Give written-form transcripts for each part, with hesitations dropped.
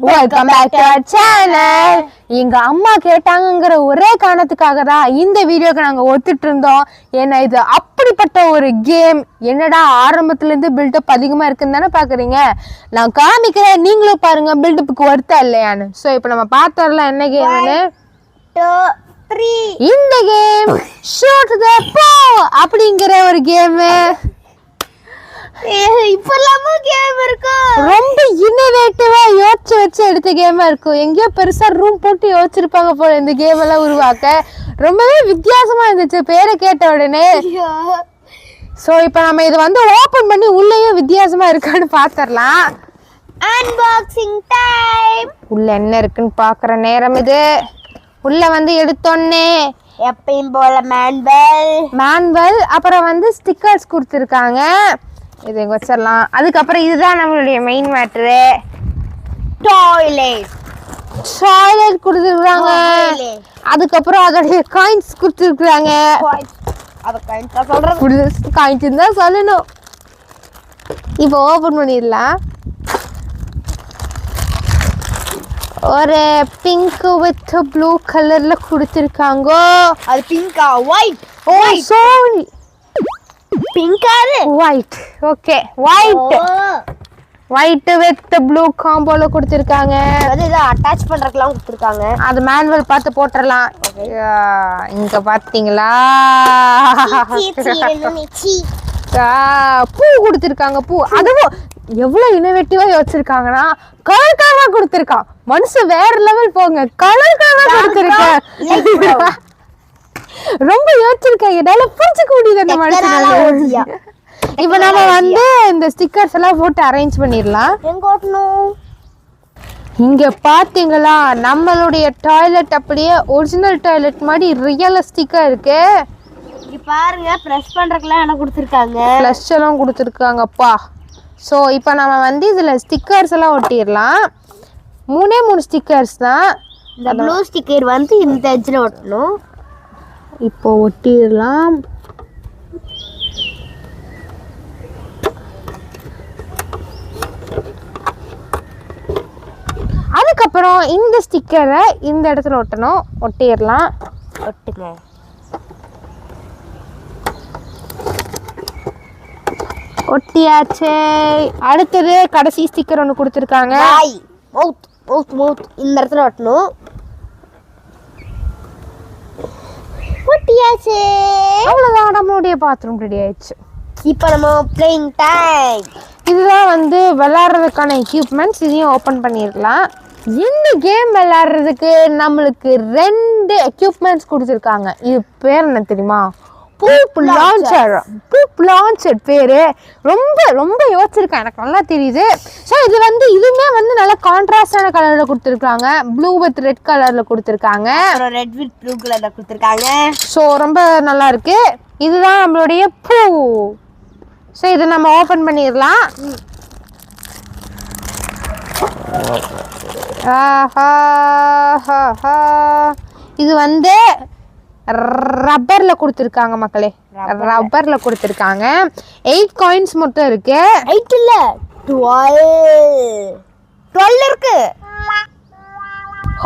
Welcome back to our channel. எங்க அம்மா கேட்டாங்கங்கற ஒரே காரணத்துக்காக தான் இந்த வீடியோக்கு நாங்க ஒத்துட்டு இருந்தோம். ஏன்னா இது அப்படிப்பட்ட ஒரு கேம். என்னடா ஆரம்பத்துல இருந்து பில்டப் அதிகமா இருக்குன்னு தானே பாக்குறீங்க. நான் காமிக்கிறேன், நீங்களும் பாருங்க பில்டப்புக்கு வருத்தா இல்லையான்னு. சோ இப்போ நம்ம பார்த்தறலாம் என்ன கேம்னு. 2 3 இந்த கேம் ஷூட் தி போ அப்படிங்கற ஒரு கேம். இப்பலாமா கேம் இருக்கு. ரொம்ப இன்னோவேட்டிவா யோசிச்சு வச்சு எடுத்த கேமா இருக்கும். எங்கேயோ பெருசா ரூம் போட்டு யோசிச்சிருப்பாங்க போல இந்த கேம் எல்லாம் உருவாக்க. ரொம்பவே வித்தியாசமா இருந்துச்சு பேரை கேட்ட உடனே. சோ இப்போ நம்ம இது வந்து ஓபன் பண்ணி உள்ளேயும் வித்தியாசமா இருக்கான்னு பாத்துறலாம். Unboxing time. உள்ள என்ன இருக்குன்னு பாக்குற நேரம் இது. உள்ள வந்து எடுத்தோன்னே எப்பயும் போல மேனுவல் அப்புறம் வந்து ஸ்டிக்கர்ஸ் கொடுத்துருக்காங்க. இது எங்க வச்சிடலாம். அதுக்கப்புறம் இதுதான் நம்மளுடைய மெயின் மேட்ரு, டாய்லெட் கொடுத்துருக்காங்க. அதுக்கப்புறம் அதோடைய காயின்ஸ் கொடுத்துருக்காங்க. அத காயின்ஸா சொல்றது, காயின்ஸ் தான் சொல்லணும். இப்போ ஓபன் பண்ணிடலாம். ஒரு பிங்க் வித் ப்ளூ கலர்ல கொடுத்துருக்காங்க. அது பிங்கா ஒயிட்? ஓ சாரி, பிங்கா அது white. Okay white with blue காம்போல கொடுத்துருக்காங்க. அது இத அட்டாச் பண்றதுக்குலாம் கொடுத்துருக்காங்க. அது மேனுவல் பார்த்து போட்டுறலாம். இங்க பாத்தீங்களா பூ கொடுத்துருக்காங்க. பூ அதுவும் எவ்வளவு இன்னோவேட்டிவா யோசிச்சிருக்காங்கன்னா கலர் கலரா கொடுத்துருக்கான். மனுஷன் வேற லெவல் போங்க. கலர் கலரா கொடுத்துருக்க ரொம்ப யோசிச்சிருக்காங்க. என்னால புரிஞ்சுக்க முடியுது அந்த மனுஷன். இப்ப நம்ம வந்து இந்த ஸ்டிக்கர்ஸ் எல்லாம் போட்டு அரேஞ்ச் பண்ணிடலாம். எங்க ஓட்டணும்? இங்க பாத்தீங்களா நம்மளுடைய டாய்லெட் அப்படியே ஒரிஜினல் டாய்லெட் மாதிரி ரியலிஸ்டிக்கா இருக்கு. இங்க பாருங்க, பிரஸ் பண்றதுக்குலாம் என்ன கொடுத்துருக்காங்க. ஃப்ளஷ் எல்லாம் கொடுத்துருக்காங்கப்பா. ஸோ இப்போ நம்ம வந்து இதில் ஸ்டிக்கர்ஸ் எல்லாம் ஒட்டிடலாம். 3 ஸ்டிக்கர்ஸ் தான். இந்த ப்ளூ ஸ்டிக்கர் வந்து இந்த எட்ஜில் ஒட்டணும். இப்போ ஒட்டிடலாம். அதுக்கப்புறம் இந்த ஸ்டிக்கரை இந்த இடத்துல ஒட்டணும். ஒட்டிடலாம். ஒட்டுங்க. ஒட்டியாச்சு. அடுத்தது கடைசி ஸ்டிக்கர் ஒன்று கொடுத்துருக்காங்க. மவுத் இந்த இடத்துல ஒட்டணும். ஒட்டியாச்சு. அவ்வளோதான், நம்மளுடைய பாத்ரூம் ரெடி ஆயிடுச்சு. இப்போ நம்ம பிளேயிங் டைம். இதுதான் வந்து விளையாடுறதுக்கான எக்யூப்மெண்ட்ஸ். இதையும் ஓப்பன் பண்ணிடலாம். இந்த கேம் விளையாடுறதுக்கு நம்மளுக்கு 2 எக்யூப்மெண்ட்ஸ் கொடுத்துருக்காங்க. இது பேர் என்ன தெரியுமா? பூப் லான்ச்சர் பேரு. ரொம்ப ரொம்ப யோசிச்சிருக்கேன், எனக்கு நல்லா தெரியுது. ஸோ இது வந்து இதுவுமே வந்து நல்லா கான்ட்ராஸ்டான கலர்ல கொடுத்துருக்காங்க. ப்ளூ வித் ரெட் கலர்ல கொடுத்துருக்காங்க. ரெட் வித் ப்ளூ கலர்ல கொடுத்துருக்காங்க. ஸோ ரொம்ப நல்லா இருக்கு. இதுதான் நம்மளுடைய பூ. ஸோ இதை நம்ம ஓப்பன் பண்ணிடலாம். இது வந்து ரப்பர்ல கொடுத்துருக்காங்க மக்களே. ரப்பர்ல கொடுத்துருக்காங்க. 8 காயின்ஸ் மட்டும் இருக்கு. 8 இல்ல 12 இருக்கு.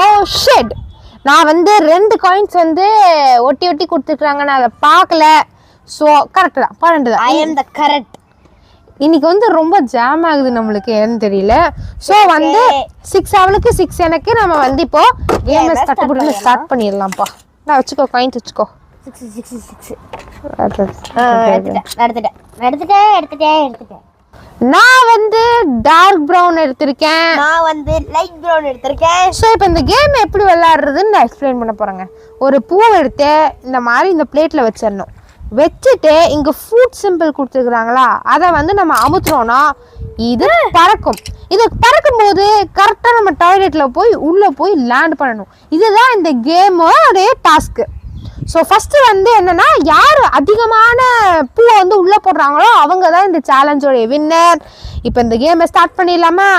ஓ ஷிட், நான் வந்து 2 காயின்ஸ் வந்து ஒட்டி ஒட்டி கொடுத்துருக்காங்க. நான் அதை பார்க்கல. ஸோ கரெக்ட் தான், 12 தான். ஐ அம் த கரெக்ட். இன்னைக்கு வந்து ரொம்ப ஜாம் ஆகுது நம்மளுக்கு, ஏன்னு தெரியல. ஸோ வந்து 6 அவளுக்கு 6 எனக்கு. நம்ம வந்து இப்போ கேம் ஸ்டார்ட் பண்ணிடலாம்ப்பா. நான் வச்சுக்கோ, காயின்ஸ் வச்சுக்கோ. 6 எடுத்துட்டேன். நான் வந்து டார்க் ப்ரௌன் எடுத்திருக்கேன். நான் வந்து லைட் ப்ரௌன் எடுத்திருக்கேன். ஸோ இப்போ இந்த கேம் எப்படி விளையாடுறதுன்னு நான் எக்ஸ்பிளைன் பண்ண போறேங்க. ஒரு பூவை எடுத்து இந்த மாதிரி இந்த பிளேட்ல வச்சிடணும். வச்சுட்டு இங்க ஃபுட் சிம்பிள் கொடுத்துருக்குறாங்களா, அதை வந்து நம்ம அமுத்துறோம்னா இது பறக்கும். இது பறக்கும் போது கரெக்டாக நம்ம டாய்லெட்ல போய் உள்ள போய் லேண்ட் பண்ணணும். இதுதான் இந்த கேமோட டாஸ்க்கு. ஸோ ஃபர்ஸ்ட் வந்து என்னன்னா, யார் அதிகமான பூவை வந்து உள்ள போடுறாங்களோ அவங்க தான் இந்த சேலஞ்சோடைய வின்னர். இப்போ இந்த கேமை ஸ்டார்ட் பண்ணிடலாமா?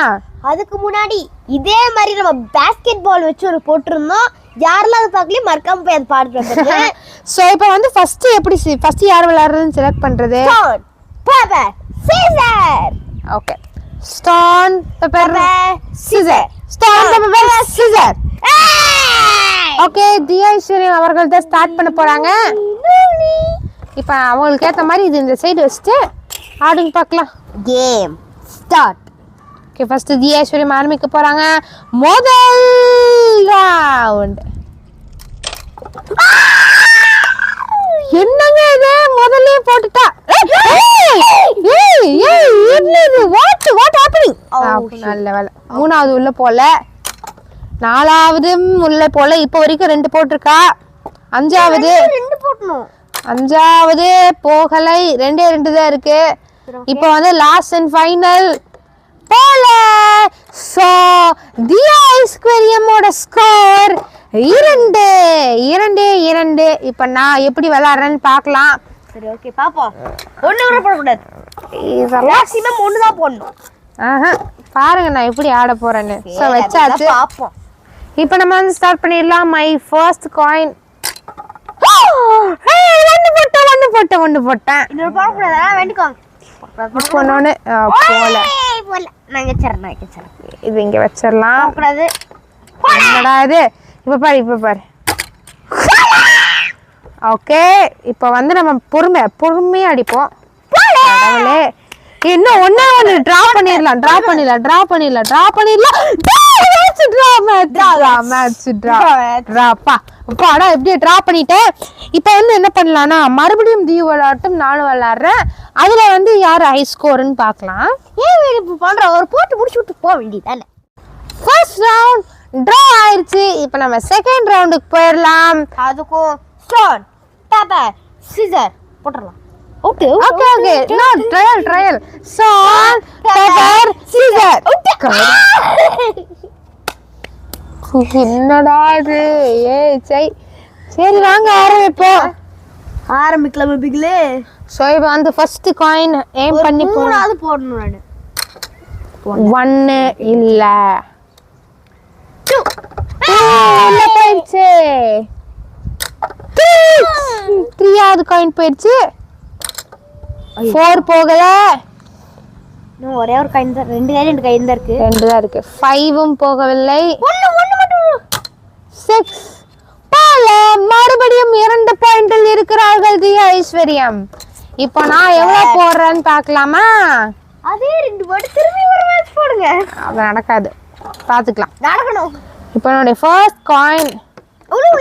அதுக்கு முன்னாடி இதே மாதிரி நம்ம பேஸ்கெட் பால் வச்சு ஒரு போட்டிருந்தோம். யாரெல்லாம் அது பார்க்கலையே மறக்காம போய் அது பாடுறது. ஸோ இப்போ வந்து ஃபர்ஸ்ட் யார் விளையாடுறதுன்னு செலக்ட் பண்றது? Paper scissor. Okay, stone paper scissor. Stone paper scissor. Okay, Diya ஐஸ்வர்யம் அவர்கள் தான் ஸ்டார்ட் பண்ண போறாங்க. இப்போ அவங்களுக்கு ஏற்ற மாதிரி இது இந்த சைடு வச்சுட்டு ஆடுங்க பார்க்கலாம். Game start. ஓகே, ஃபர்ஸ்ட் தியா ஐஸ்வர்யம் ஆரம்பிக்க போறாங்க. முதல் ரவுண்ட். என்னங்க இது முதல்ல போட்டுட்டா? என்னது? What happening? நல்ல வேலை, மூணாவது உள்ள போல, நாலாவது உள்ள போல. இப்போ வரைக்கும் 2 போட்டிருக்கா. அஞ்சாவது 2 போடணும். அஞ்சாவது போகலை, 2 தான் இருக்கு. இப்போ வந்து லாஸ்ட் அண்ட் ஃபைனல் போல. சோ தியா ஐஸ்வர்யமோட ஸ்கோர் 2. இப்போ நான் எப்படி விளையாடுறேன்னு பார்க்கலாம். சரி, ஓகே, பாப்போம். ஒண்ணு கூட போடக்கூடாது. மேக்ஸிமம் 1 தான் போடணும். பாருங்க நான் எப்படி ஆட போறேன்னு. ஸோ வச்சாச்சு, பாப்போம். இப்போ நம்ம வந்து ஸ்டார்ட் பண்ணிடலாம். My first coin. ஒன்று போட்டேன். இன்னொரு போடக்கூடாதா? வேண்டிக்கோங்க. போனோன்னு போல. நான் வச்சிடறேன். இது இங்க வச்சிடலாம். போடக்கூடாது. என்னடா இது? இப்போ பாரு. ஓகே, இப்போ வந்து நம்ம பொறுமையா அடிப்போம். கடவுளே, இன்னும் ஒண்ணு டிரா பண்ணிடலாம். அப்பாடா, எப்படியே டிரா பண்ணிட்டேன். இப்போ வந்து என்ன பண்ணலாம்னா மறுபடியும் தீ விளையாட்டும் நானும் விளையாடுறேன். அதுல வந்து யார் ஹை ஸ்கோர்னு பார்க்கலாம். இப்போ பண்ற ஒரு போட்டு முடிச்சு விட்டு போக வேண்டியதானே. ஃபர்ஸ்ட் ரவுண்ட் டிரா ஆயிடுச்சு. இப்போ நம்ம செகண்ட் ரவுண்டுக்கு போயிடலாம். அதுக்கும் ஸ்டோன் பேப்பர் சிசர் போட்டுடலாம். Okay. No trial. Stone paper scissor. என்னடா இது? சரி வாங்க ஆரம்பிக்கலாம் பிக்லே. ஸோ இப்போ வந்து ஃபர்ஸ்ட் காயின் ஏம் பண்ணி மூணாவது போடணும். நான் 1 இல்ல போயிடுச்சு. 3வது காயின் போயிடுச்சு. 4 போகல. இன்னும் ஒரே ஒரு காயின் தான். 2 காயின் தான் இருக்கு. 2 தான் இருக்கு. 5ம் போகவில்லை. 1 மட்டும். 6 போல. மறுபடியும் 2 பாயிண்டில் இருக்கிறார்கள் தியா ஐஸ்வர்யம். இப்போ நான் எவ்வளவு போடுறேன்னு பார்க்கலாமா? அதே 2 போட்டு திரும்பி ஒரு மேட்ச் போடுங்க. அது நடக்காது, பார்த்துக்கலாம். நடக்கணும். இப்போ என்னுடைய ஃபர்ஸ்ட் காயின்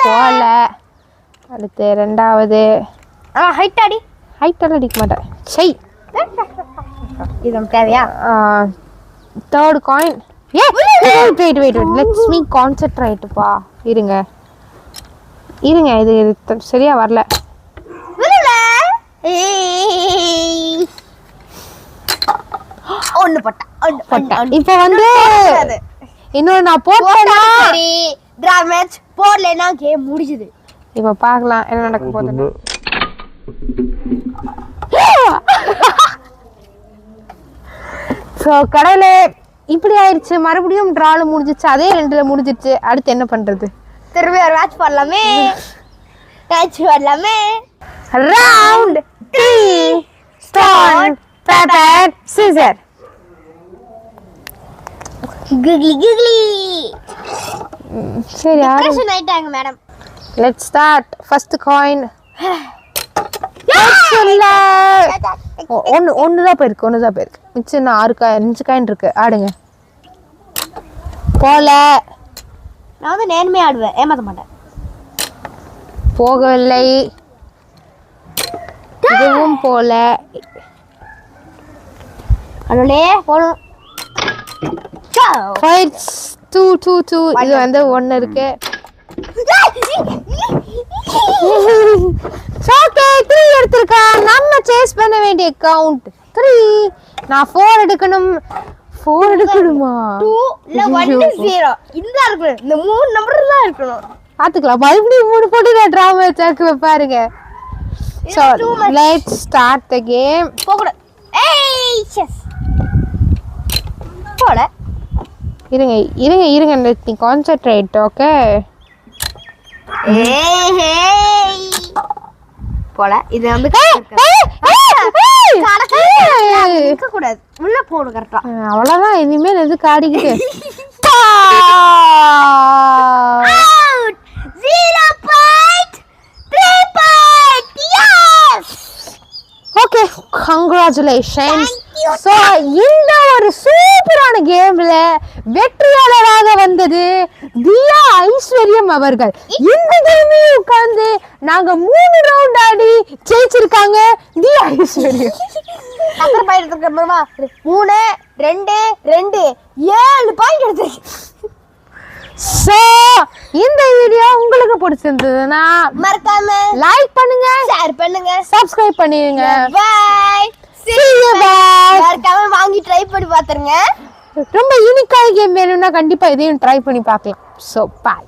போல. அடுத்து 2வது. ஹைட் அடிக்க மாட்டேன். சை, இது நமக்கு தேவையா? 3rd coin. Wait let's me கான்சென்ட்ரேட்ப்பா. இருங்க, இது சரியா வரல. ஒன்னு போட்டேன். இப்போ வந்து இன்னொரு நான் போட்டேன்னா சரி, டிரா மேட்ச் போடலனா கேம் முடிஞ்சது. இப்போ பார்க்கலாம் என்ன நடக்க போகுது. ஸோ கடவுளே, இப்படி ஆயிடுச்சு. மறுபடியும் டிரால முடிஞ்சிச்சு. அதே 2ல முடிஞ்சிச்சு. அடுத்து என்ன பண்றது? திரும்பி ஒரு மேட்ச் போடலாமே. Round 3 stone paper scissor. கிக்லி சரி, டிப்ரெஷன் ஆயிட்டாங்க madam. Let's start. First coin. ஒன்று தான் போயிருக்கு. மிச்சம் 5 காயின் இருக்கு. ஆடுங்க. போல. நான் வந்து நேர்மையா ஆடுவேன், ஏமாத்த மாட்டேன். போகவில்லை. இதுவும் போல. அதோடே போணும். 2 இது வந்து 1 இருக்கு. ஓகே, 3 எடுத்திருக்கா. நம்ம சேஸ் பண்ண வேண்டிய கவுண்ட் 3. நான் 4 எடுக்கணுமா? 2 இல்ல 1 0 இந்த இருக்கு. இந்த 3 நம்பர் தான் இருக்கணும். பாத்துக்கலாம். மறுபடியும் 3 போட்டு நான் டிராமா சாக்கு பாருங்க. So let's start the game. போகட. ஏய் செஸ். போட. இருங்க நீ கான்சென்ட்ரேட். ஓகே. ஏய் போல. இது வந்து நிக்க கூடாது. உள்ள போடு கரெக்ட்டா. அவ்வளவுதான். இனிமேல் எதுக்கு ஆடிக்கிட்டு? Out! 0.3 point! Yes! Okay congratulations. Thank you. So இந்த ஒரு சூப்பரான கேம்ல வெற்றியாளராக வந்தது தியா ஐஸ்வர்யம் அவர்கள். இந்த கேமையும் உட்கார்ந்து நாங்க 3 ரவுண்ட் ஆடி ஜெயிச்சிருக்காங்க தியா ஐஸ்வர்யம். அப்புறம் பாயிண்ட் இருக்கு அப்புறமா 3 2 2 7 பாயிண்ட் எடுத்துருக்கு. ஸோ இந்த வீடியோ உங்களுக்கு பிடிச்சிருந்ததுன்னா மறக்காம லைக் பண்ணுங்க, ஷேர் பண்ணுங்க, சப்ஸ்கிரைப் பண்ணிடுங்க. பை. See you, bye. மறக்காம வாங்கி ட்ரை பண்ணி பாத்துருங்க. ரொம்ப யூனிக்கான கேம் வேணும்னா கண்டிப்பா இதையும் ட்ரை பண்ணி பார்க்கலாம். So bye.